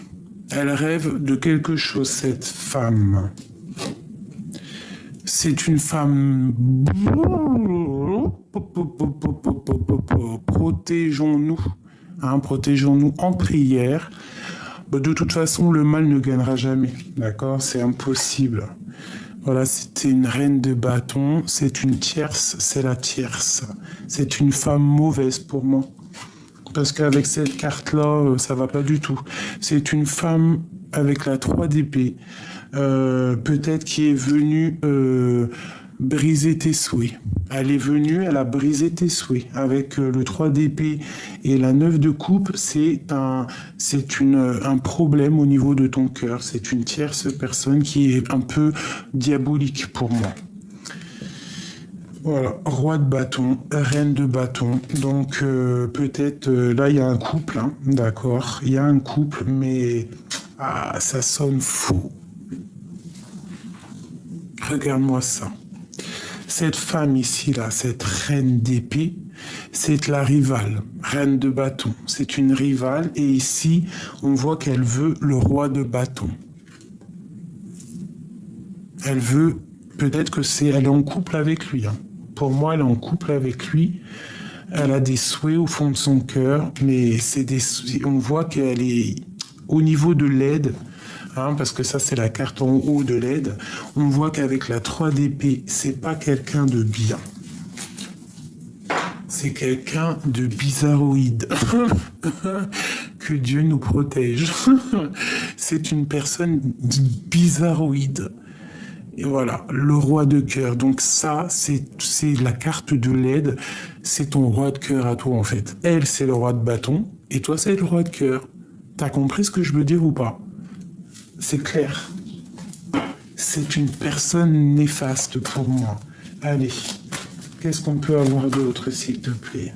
Elle rêve de quelque chose, cette femme. C'est une femme... Protégeons-nous. Hein, protégeons-nous en prière. De toute façon, le mal ne gagnera jamais. D'accord? C'est impossible. Voilà, c'était une reine de bâton, c'est une tierce, c'est la tierce. C'est une femme mauvaise pour moi. Parce qu'avec cette carte-là, ça va pas du tout. C'est une femme avec la 3 d'épée, peut-être qui est venue briser tes souhaits. Elle est venue, elle a brisé tes souhaits. Avec le 3 d'épée et la 9 de coupe, c'est un problème au niveau de ton cœur. C'est une tierce personne qui est un peu diabolique pour moi. Voilà, roi de bâton, reine de bâton. Donc peut-être, là il y a un couple, hein, d'accord. Il y a un couple, mais ça sonne faux. Regarde-moi ça. Cette femme ici, là, cette reine d'épée, c'est la rivale, reine de bâton. C'est une rivale et ici, on voit qu'elle veut le roi de bâton. Elle veut, peut-être que elle est en couple avec lui. Hein. Pour moi, elle est en couple avec lui. Elle a des souhaits au fond de son cœur, mais on voit qu'elle est au niveau de l'aide. Hein, parce que ça c'est la carte en haut de l'aide, on voit qu'avec la 3 d'épée, c'est pas quelqu'un de bien. C'est quelqu'un de bizarroïde. Que Dieu nous protège. C'est une personne bizarroïde. Et voilà, le roi de cœur. Donc ça, c'est la carte de l'aide. C'est ton roi de cœur à toi en fait. Elle, c'est le roi de bâton. Et toi, c'est le roi de cœur. T'as compris ce que je veux dire ou pas? C'est clair. C'est une personne néfaste pour moi. Allez, qu'est-ce qu'on peut avoir d'autre, s'il te plaît?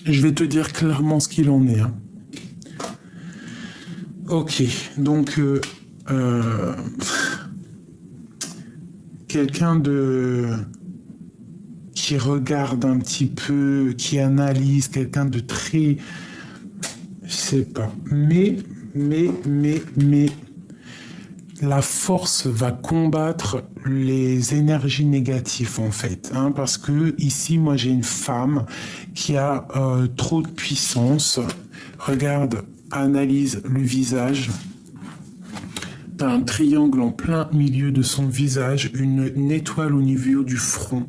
Je vais te dire clairement ce qu'il en est. Hein. Ok, donc... quelqu'un qui regarde un petit peu, qui analyse, quelqu'un de très... sais pas. Mais, la force va combattre les énergies négatives, en fait. Hein, parce que ici, moi, j'ai une femme qui a trop de puissance. Regarde, analyse le visage. T'as un triangle en plein milieu de son visage, une étoile au niveau du front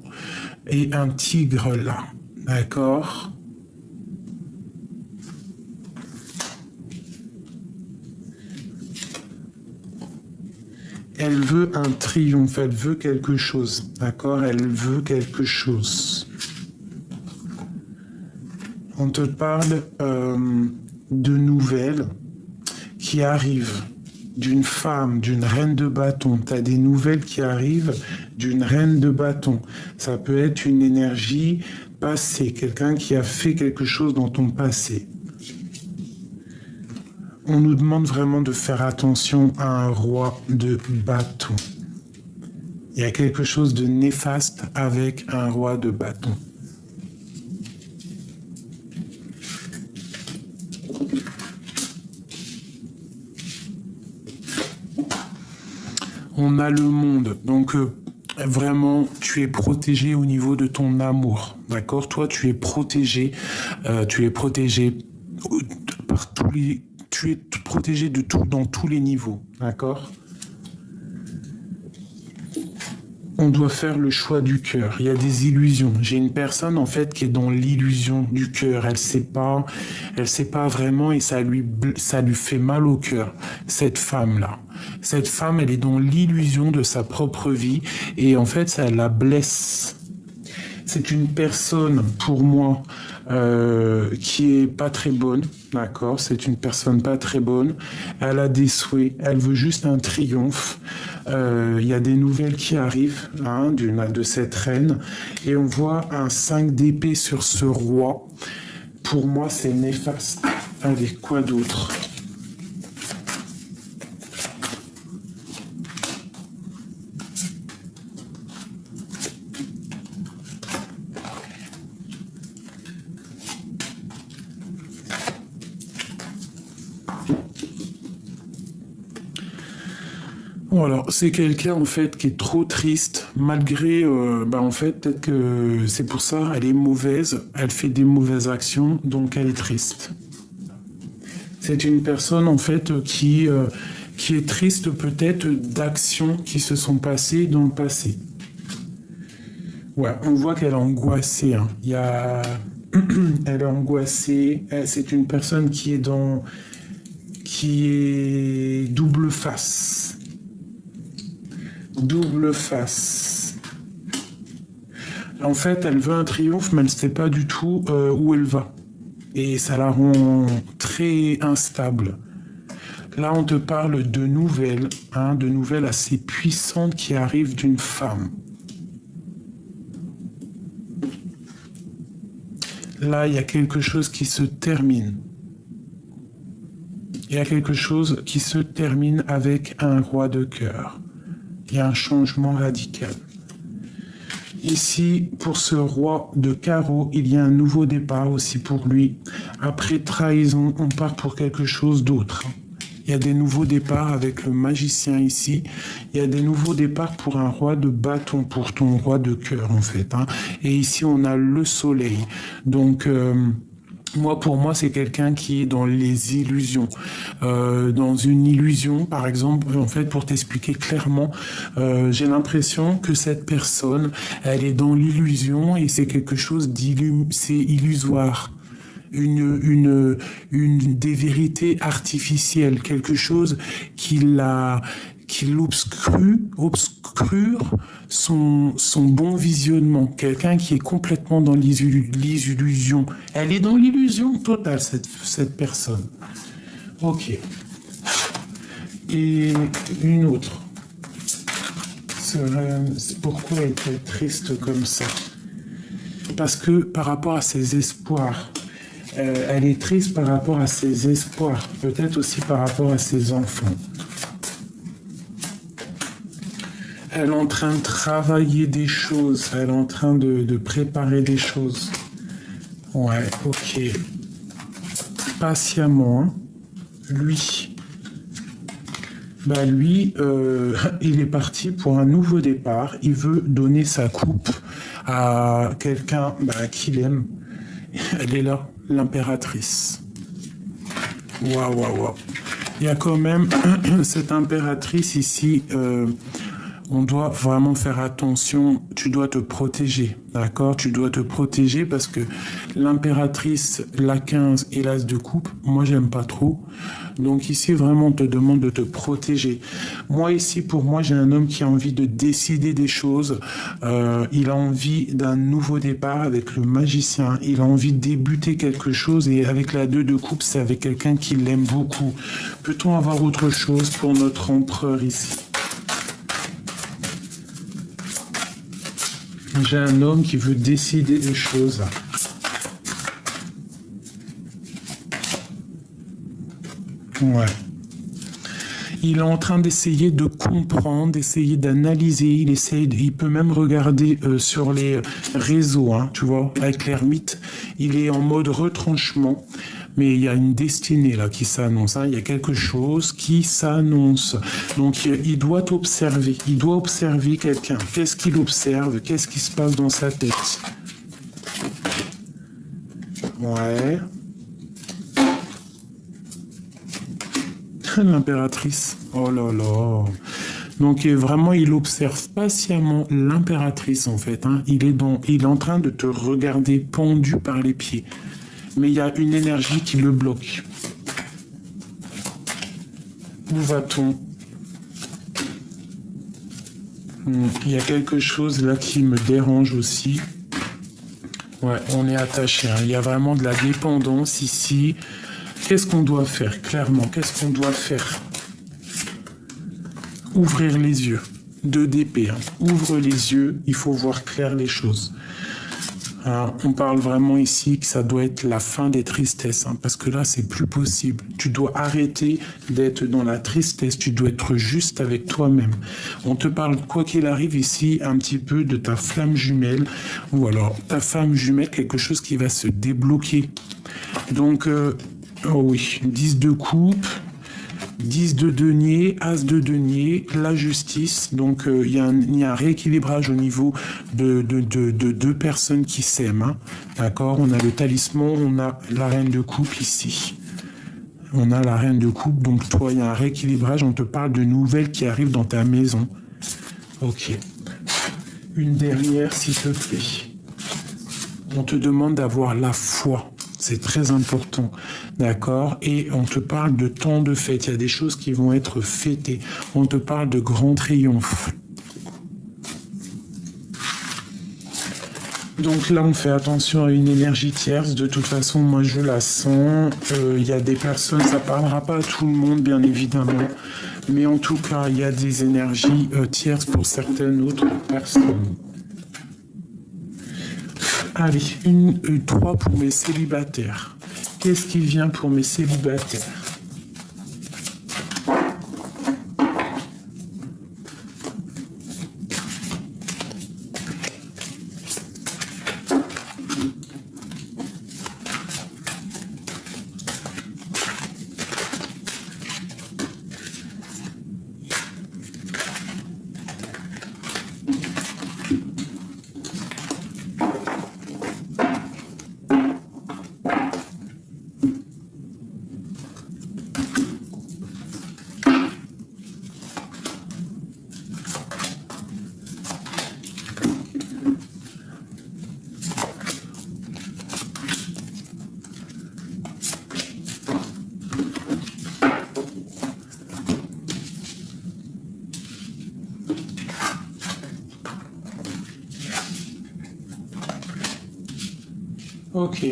et un tigre là. D'accord ? Elle veut un triomphe, elle veut quelque chose, d'accord? Elle veut quelque chose. On te parle de nouvelles qui arrivent d'une femme, d'une reine de bâton. Tu as des nouvelles qui arrivent d'une reine de bâton. Ça peut être une énergie passée, quelqu'un qui a fait quelque chose dans ton passé. On nous demande vraiment de faire attention à un roi de bâton. Il y a quelque chose de néfaste avec un roi de bâton. On a le monde, donc vraiment tu es protégé au niveau de ton amour, d'accord? Toi tu es protégé par tous les... Tu es protégé de tout dans tous les niveaux, d'accord? On doit faire le choix du cœur. Il y a des illusions. J'ai une personne en fait qui est dans l'illusion du cœur. Elle sait pas vraiment et ça lui fait mal au cœur. Cette femme-là, elle est dans l'illusion de sa propre vie et en fait ça la blesse. C'est une personne pour moi qui est pas très bonne, d'accord? C'est une personne pas très bonne. Elle a des souhaits, elle veut juste un triomphe. Il y a des nouvelles qui arrivent de cette reine et on voit un 5 d'épée sur ce roi. Pour moi, c'est néfaste. Allez, quoi d'autre? Bon, alors, c'est quelqu'un en fait qui est trop triste, malgré, en fait, peut-être que c'est pour ça, elle est mauvaise, elle fait des mauvaises actions, donc elle est triste. C'est une personne en fait qui est triste peut-être d'actions qui se sont passées dans le passé. Ouais, on voit qu'elle est angoissée. Hein. Elle est angoissée. C'est une personne qui est double face. Double face. En fait, elle veut un triomphe, mais elle ne sait pas du tout où elle va. Et ça la rend très instable. Là, on te parle de nouvelles assez puissantes qui arrivent d'une femme. Là, il y a quelque chose qui se termine. Il y a quelque chose qui se termine avec un roi de cœur. Il y a un changement radical. Ici, pour ce roi de carreau, il y a un nouveau départ aussi pour lui. Après trahison, on part pour quelque chose d'autre. Il y a des nouveaux départs avec le magicien ici. Il y a des nouveaux départs pour un roi de bâton, pour ton roi de cœur en fait. Et ici, on a le soleil. Donc... pour moi, c'est quelqu'un qui est dans les illusions. Dans une illusion, par exemple, en fait, pour t'expliquer clairement, j'ai l'impression que cette personne, elle est dans l'illusion et c'est quelque chose c'est illusoire. Des vérités artificielles, quelque chose qui l'obscure son bon visionnement. Quelqu'un qui est complètement dans les illusions. Elle est dans l'illusion totale, cette personne. Ok. Et une autre. Pourquoi elle est triste comme ça? Parce que par rapport à ses espoirs, elle est triste par rapport à ses espoirs, peut-être aussi par rapport à ses enfants. Elle est en train de travailler des choses, elle est en train de préparer des choses. Ouais, ok. patiemment. Hein. Lui, il est parti pour un nouveau départ. Il veut donner sa coupe à quelqu'un qu'il aime. Elle est là, l'impératrice. Waouh, waouh, waouh. Il y a quand même cette impératrice ici. On doit vraiment faire attention, tu dois te protéger, d'accord? Tu dois te protéger parce que l'impératrice, la 15 et l'as de coupe, moi j'aime pas trop. Donc ici vraiment on te demande de te protéger. Moi ici, pour moi, j'ai un homme qui a envie de décider des choses. Il a envie d'un nouveau départ avec le magicien. Il a envie de débuter quelque chose et avec la 2 de coupe, c'est avec quelqu'un qui l'aime beaucoup. Peut-on avoir autre chose pour notre empereur ici? J'ai un homme qui veut décider des choses. Ouais. Il est en train d'essayer de comprendre, d'essayer d'analyser. Il peut même regarder sur les réseaux, hein, tu vois, avec l'ermite. Il est en mode retranchement. Mais il y a une destinée là qui s'annonce, hein. Il y a quelque chose qui s'annonce. Donc il doit observer, quelqu'un. Qu'est-ce qu'il observe? Qu'est-ce qui se passe dans sa tête? Ouais. L'impératrice. Oh là là. Donc vraiment, il observe patiemment l'impératrice en fait. Hein. Il est en train de te regarder pendu par les pieds. Mais il y a une énergie qui le bloque. Où va-t-on? Il y a quelque chose là qui me dérange aussi. Ouais, on est attaché. Hein. Il y a vraiment de la dépendance ici. Qu'est-ce qu'on doit faire, clairement? Qu'est-ce qu'on doit faire? Ouvrir les yeux. 2 d'épée. Hein. Ouvre les yeux, il faut voir clair les choses. Alors, on parle vraiment ici que ça doit être la fin des tristesses, hein, parce que là, c'est plus possible. Tu dois arrêter d'être dans la tristesse, tu dois être juste avec toi-même. On te parle, quoi qu'il arrive ici, un petit peu de ta flamme jumelle, ou alors ta femme jumelle, quelque chose qui va se débloquer. Donc, oh oui, 10 de coupe, 10 de denier, as de denier, la justice. Donc, il y a un rééquilibrage au niveau de 2 personnes qui s'aiment. Hein. D'accord? On a le talisman, on a la reine de coupe ici. On a la reine de coupe. Donc, toi, il y a un rééquilibrage. On te parle de nouvelles qui arrivent dans ta maison. Ok. Une dernière, s'il te plaît. On te demande d'avoir la foi. C'est très important, d'accord? Et on te parle de temps de fête. Il y a des choses qui vont être fêtées. On te parle de grands triomphes. Donc là, on fait attention à une énergie tierce. De toute façon, moi, je la sens. Il y a des personnes, ça parlera pas à tout le monde, bien évidemment. Mais en tout cas, il y a des énergies tierces pour certaines autres personnes. Allez, 3 pour mes célibataires. Qu'est-ce qui vient pour mes célibataires? Ok.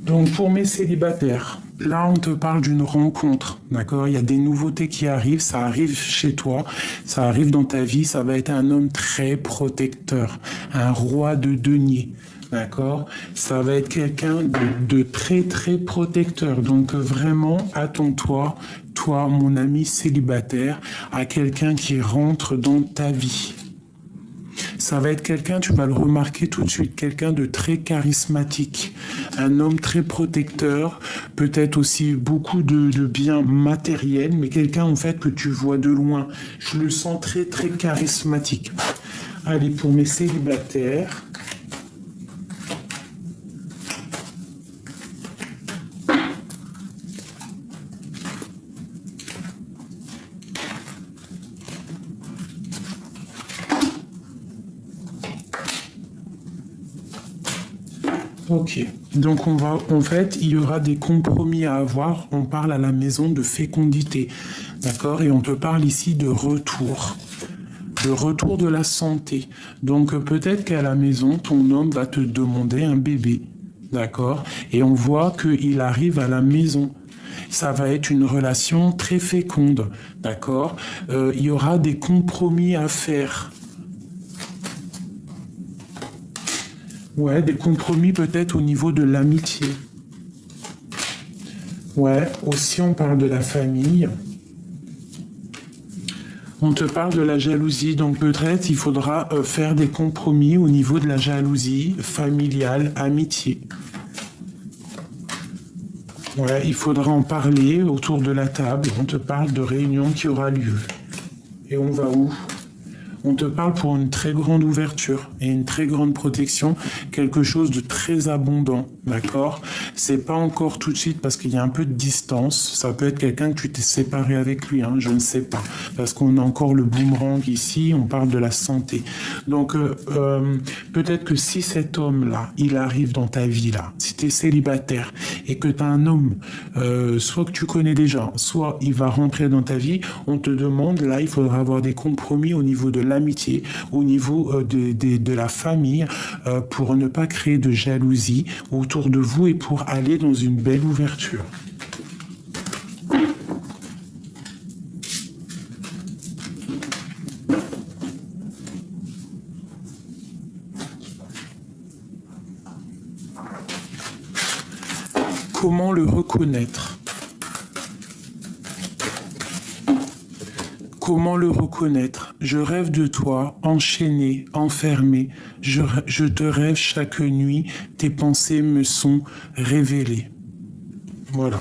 Donc pour mes célibataires, là on te parle d'une rencontre, d'accord? Il y a des nouveautés qui arrivent, ça arrive chez toi, ça arrive dans ta vie, ça va être un homme très protecteur, un roi de denier, d'accord? Ça va être quelqu'un de très très protecteur, donc vraiment attends-toi, toi mon ami célibataire, à quelqu'un qui rentre dans ta vie. Ça va être quelqu'un, tu vas le remarquer tout de suite, quelqu'un de très charismatique, un homme très protecteur, peut-être aussi beaucoup de biens matériels, mais quelqu'un en fait que tu vois de loin. Je le sens très très charismatique. Allez, pour mes célibataires. Ok, donc en fait, il y aura des compromis à avoir. On parle à la maison de fécondité, d'accord? Et on te parle ici de retour de la santé. Donc peut-être qu'à la maison, ton homme va te demander un bébé, d'accord? Et on voit qu'il arrive à la maison. Ça va être une relation très féconde, d'accord? Il y aura des compromis à faire. Ouais, des compromis peut-être au niveau de l'amitié. Ouais, aussi on parle de la famille. On te parle de la jalousie, donc peut-être il faudra faire des compromis au niveau de la jalousie familiale, amitié. Ouais, il faudra en parler autour de la table. On te parle de réunion qui aura lieu. Et on va où? On te parle pour une très grande ouverture et une très grande protection, quelque chose de très abondant, d'accord? C'est pas encore tout de suite parce qu'il y a un peu de distance. Ça peut être quelqu'un que tu t'es séparé avec lui, hein, je ne sais pas. Parce qu'on a encore le boomerang ici, on parle de la santé. Donc peut-être que si cet homme-là, il arrive dans ta vie là, si tu es célibataire et que tu as un homme, soit que tu connais déjà, soit il va rentrer dans ta vie, on te demande, là, il faudra avoir des compromis au niveau de l'amitié, au niveau de la famille, pour ne pas créer de jalousie autour de vous et pour aller dans une belle ouverture. Comment le reconnaître? Comment le reconnaître? Je rêve de toi, enchaîné, enfermé. Je te rêve chaque nuit, tes pensées me sont révélées. Voilà.